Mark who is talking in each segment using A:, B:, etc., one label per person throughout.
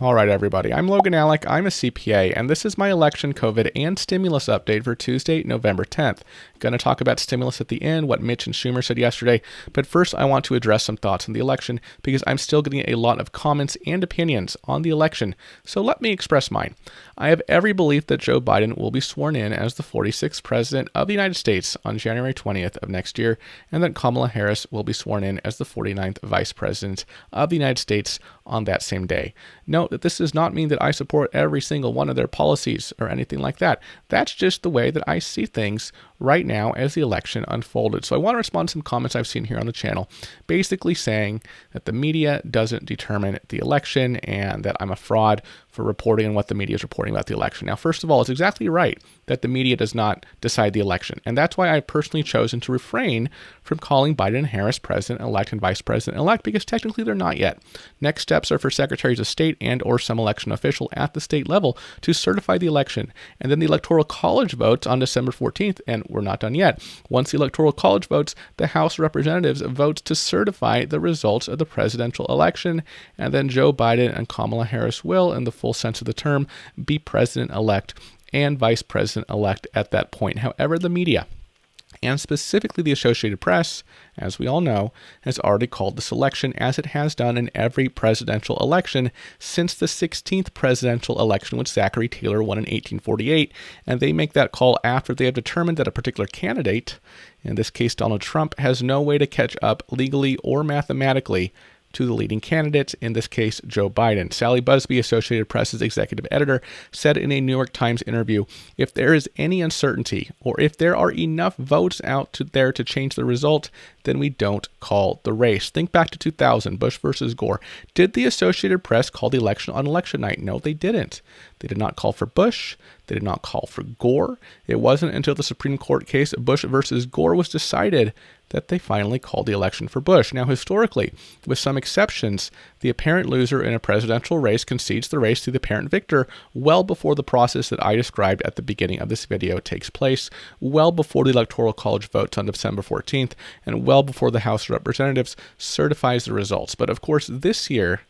A: All right, everybody. I'm Logan Alec. I'm a CPA, and this is my election, COVID, and stimulus update for Tuesday, November 10th. Going to talk about stimulus at the end, what Mitch and Schumer said yesterday, but first I want to address some thoughts on the election because I'm still getting a lot of comments and opinions on the election, so let me express mine. I have every belief that Joe Biden will be sworn in as the 46th president of the United States on January 20th of next year, and that Kamala Harris will be sworn in as the 49th vice president of the United States on that same day. Note that this does not mean that I support every single one of their policies or anything like that. That's just the way that I see things right now as the election unfolded. So I want to respond to some comments I've seen here on the channel, basically saying that the media doesn't determine the election and that I'm a fraud for reporting on what the media is reporting about the election. Now, first of all, it's exactly right that the media does not decide the election. And that's why I've personally chosen to refrain from calling Biden and Harris president-elect and vice president-elect, because technically they're not yet. Next steps are for secretaries of state and or some election official at the state level to certify the election. And then the Electoral College votes on December 14th, and we're not done yet. Once the Electoral College votes, the House of Representatives votes to certify the results of the presidential election, and then Joe Biden and Kamala Harris will, in the full sense of the term, be president-elect and vice president-elect at that point. However, the media, and specifically the Associated Press, as we all know, has already called this election, as it has done in every presidential election since the 16th presidential election, which Zachary Taylor won in 1848. And they make that call after they have determined that a particular candidate, in this case Donald Trump, has no way to catch up legally or mathematically to the leading candidate, in this case, Joe Biden. Sally Busby, Associated Press's executive editor, said in a New York Times interview, if there is any uncertainty or if there are enough votes out there to change the result, then we don't call the race. Think back to 2000, Bush versus Gore. Did the Associated Press call the election on election night? No, they didn't. They did not call for Bush. They did not call for Gore. It wasn't until the Supreme Court case Bush versus Gore was decided that they finally called the election for Bush. Now, historically, with some exceptions, the apparent loser in a presidential race concedes the race to the apparent victor well before the process that I described at the beginning of this video takes place, well before the Electoral College votes on December 14th, and well before the House of Representatives certifies the results. But of course, this year,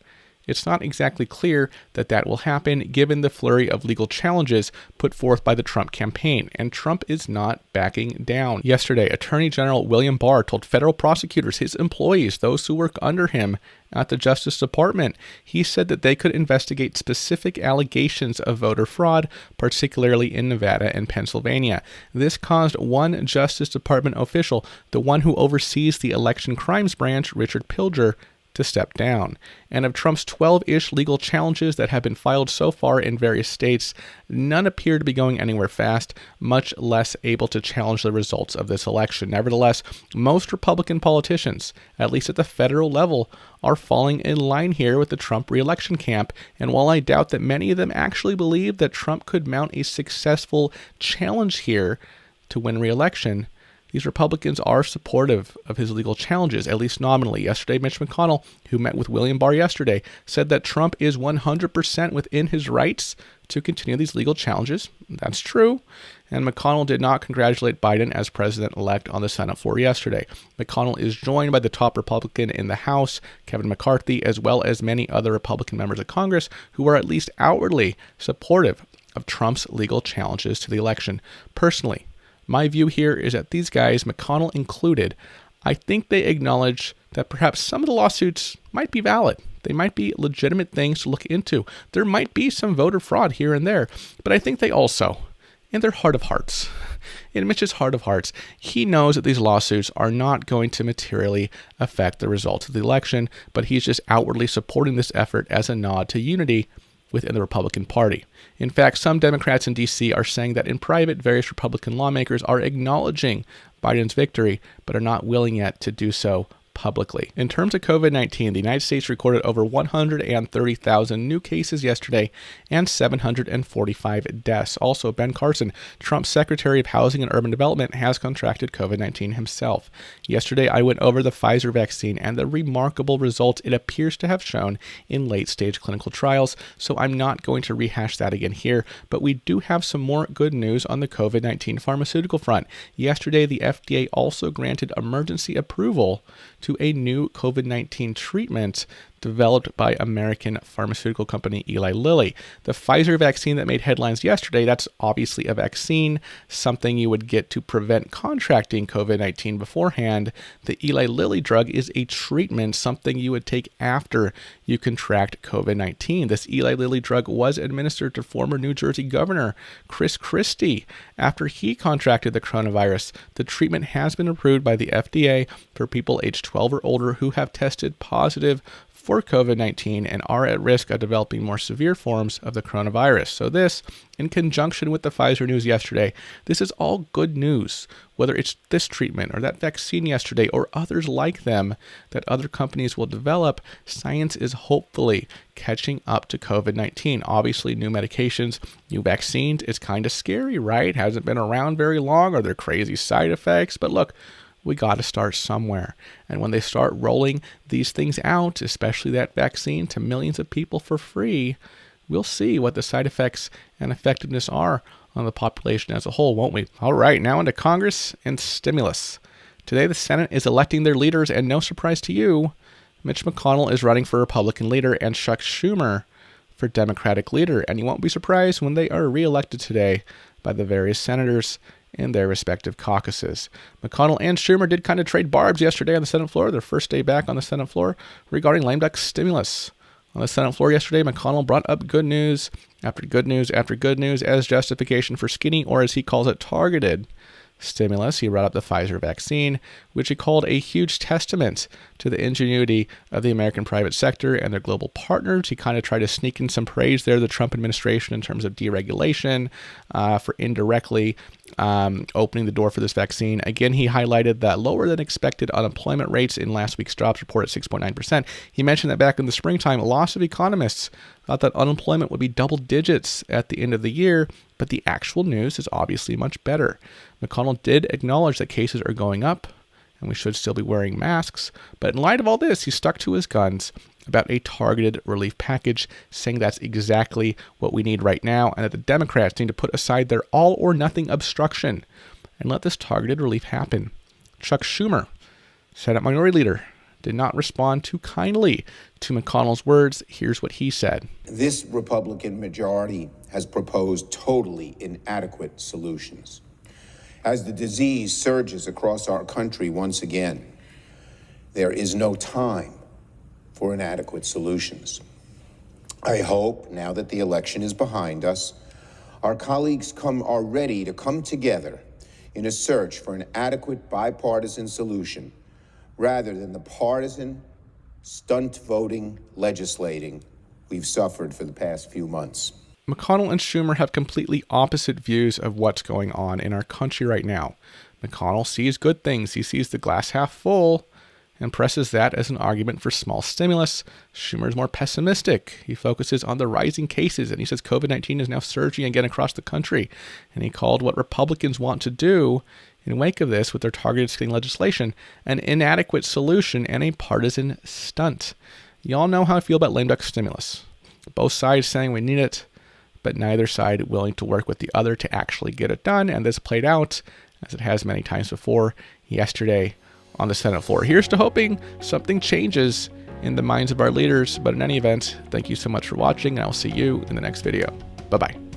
A: it's not exactly clear that that will happen given the flurry of legal challenges put forth by the Trump campaign, and Trump is not backing down. Yesterday, Attorney General William Barr told federal prosecutors, his employees, those who work under him at the Justice Department, he said that they could investigate specific allegations of voter fraud, particularly in Nevada and Pennsylvania. This caused one Justice Department official, the one who oversees the Election Crimes Branch, Richard Pilger, to step down. And of Trump's 12-ish legal challenges that have been filed so far in various states, none appear to be going anywhere fast, much less able to challenge the results of this election. Nevertheless, most Republican politicians, at least at the federal level, are falling in line here with the Trump re-election camp. And while I doubt that many of them actually believe that Trump could mount a successful challenge here to win re-election, these Republicans are supportive of his legal challenges, at least nominally. Yesterday, Mitch McConnell, who met with William Barr yesterday, said that Trump is 100% within his rights to continue these legal challenges. That's true. And McConnell did not congratulate Biden as president-elect on the Senate floor yesterday. McConnell is joined by the top Republican in the House, Kevin McCarthy, as well as many other Republican members of Congress who are at least outwardly supportive of Trump's legal challenges to the election. Personally, my view here is that these guys, McConnell included, I think they acknowledge that perhaps some of the lawsuits might be valid. They might be legitimate things to look into. There might be some voter fraud here and there, but I think they also, in their heart of hearts, in Mitch's heart of hearts, he knows that these lawsuits are not going to materially affect the results of the election, but he's just outwardly supporting this effort as a nod to unity within the Republican Party. In fact, some Democrats in D.C. are saying that in private, various Republican lawmakers are acknowledging Biden's victory, but are not willing yet to do so publicly. In terms of COVID-19, the United States recorded over 130,000 new cases yesterday and 745 deaths. Also, Ben Carson, Trump's Secretary of Housing and Urban Development, has contracted COVID-19 himself. Yesterday, I went over the Pfizer vaccine and the remarkable results it appears to have shown in late-stage clinical trials, so I'm not going to rehash that again here, but we do have some more good news on the COVID-19 pharmaceutical front. Yesterday, the FDA also granted emergency approval to a new COVID-19 treatment developed by American pharmaceutical company Eli Lilly. The Pfizer vaccine that made headlines yesterday, that's obviously a vaccine, something you would get to prevent contracting COVID-19 beforehand. The Eli Lilly drug is a treatment, something you would take after you contract COVID-19. This Eli Lilly drug was administered to former New Jersey Governor Chris Christie after he contracted the coronavirus. The treatment has been approved by the FDA for people aged 12 or older who have tested positive for COVID-19 and are at risk of developing more severe forms of the coronavirus. So this, in conjunction with the Pfizer news yesterday, this is all good news. Whether it's this treatment or that vaccine yesterday or others like them that other companies will develop, science is hopefully catching up to COVID-19. Obviously, new medications, new vaccines, it's kind of scary, right? Hasn't been around very long. Are there crazy side effects? But look, we got to start somewhere. And when they start rolling these things out, especially that vaccine, to millions of people for free, we'll see what the side effects and effectiveness are on the population as a whole, won't we? All right, now into Congress and stimulus. Today, the Senate is electing their leaders, and no surprise to you, Mitch McConnell is running for Republican leader and Chuck Schumer for Democratic leader. And you won't be surprised when they are reelected today by the various senators in their respective caucuses. McConnell and Schumer did kind of trade barbs yesterday on the Senate floor, their first day back on the Senate floor, regarding lame duck stimulus. On the Senate floor yesterday, McConnell brought up good news after good news after good news as justification for skinny, or as he calls it, targeted stimulus. He brought up the Pfizer vaccine, which he called a huge testament to the ingenuity of the American private sector and their global partners. He kind of tried to sneak in some praise there, the Trump administration, in terms of deregulation, for indirectly opening the door for this vaccine. Again, he highlighted that lower than expected unemployment rates in last week's jobs report at 6.9%. He mentioned that back in the springtime, lots of economists thought that unemployment would be double digits at the end of the year, but the actual news is obviously much better. McConnell did acknowledge that cases are going up and we should still be wearing masks, but in light of all this, he stuck to his guns about a targeted relief package, saying that's exactly what we need right now, and that the Democrats need to put aside their all-or-nothing obstruction and let this targeted relief happen. Chuck Schumer, Senate Minority Leader, did not respond too kindly to McConnell's words. Here's what he said.
B: This Republican majority has proposed totally inadequate solutions. As the disease surges across our country once again, there is no time for inadequate solutions. I hope, now that the election is behind us, our colleagues are ready to come together in a search for an adequate bipartisan solution rather than the partisan, stunt-voting legislating we've suffered for the past few months.
A: McConnell and Schumer have completely opposite views of what's going on in our country right now. McConnell sees good things. He sees the glass half full and presses that as an argument for small stimulus. Schumer's more pessimistic. He focuses on the rising cases, and he says COVID-19 is now surging again across the country. And he called what Republicans want to do in wake of this with their targeted skinning legislation an inadequate solution and a partisan stunt. Y'all know how I feel about lame duck stimulus. Both sides saying we need it, but neither side willing to work with the other to actually get it done. And this played out, as it has many times before, yesterday on the Senate floor. Here's to hoping something changes in the minds of our leaders. But in any event, thank you so much for watching, and I'll see you in the next video. Bye-bye.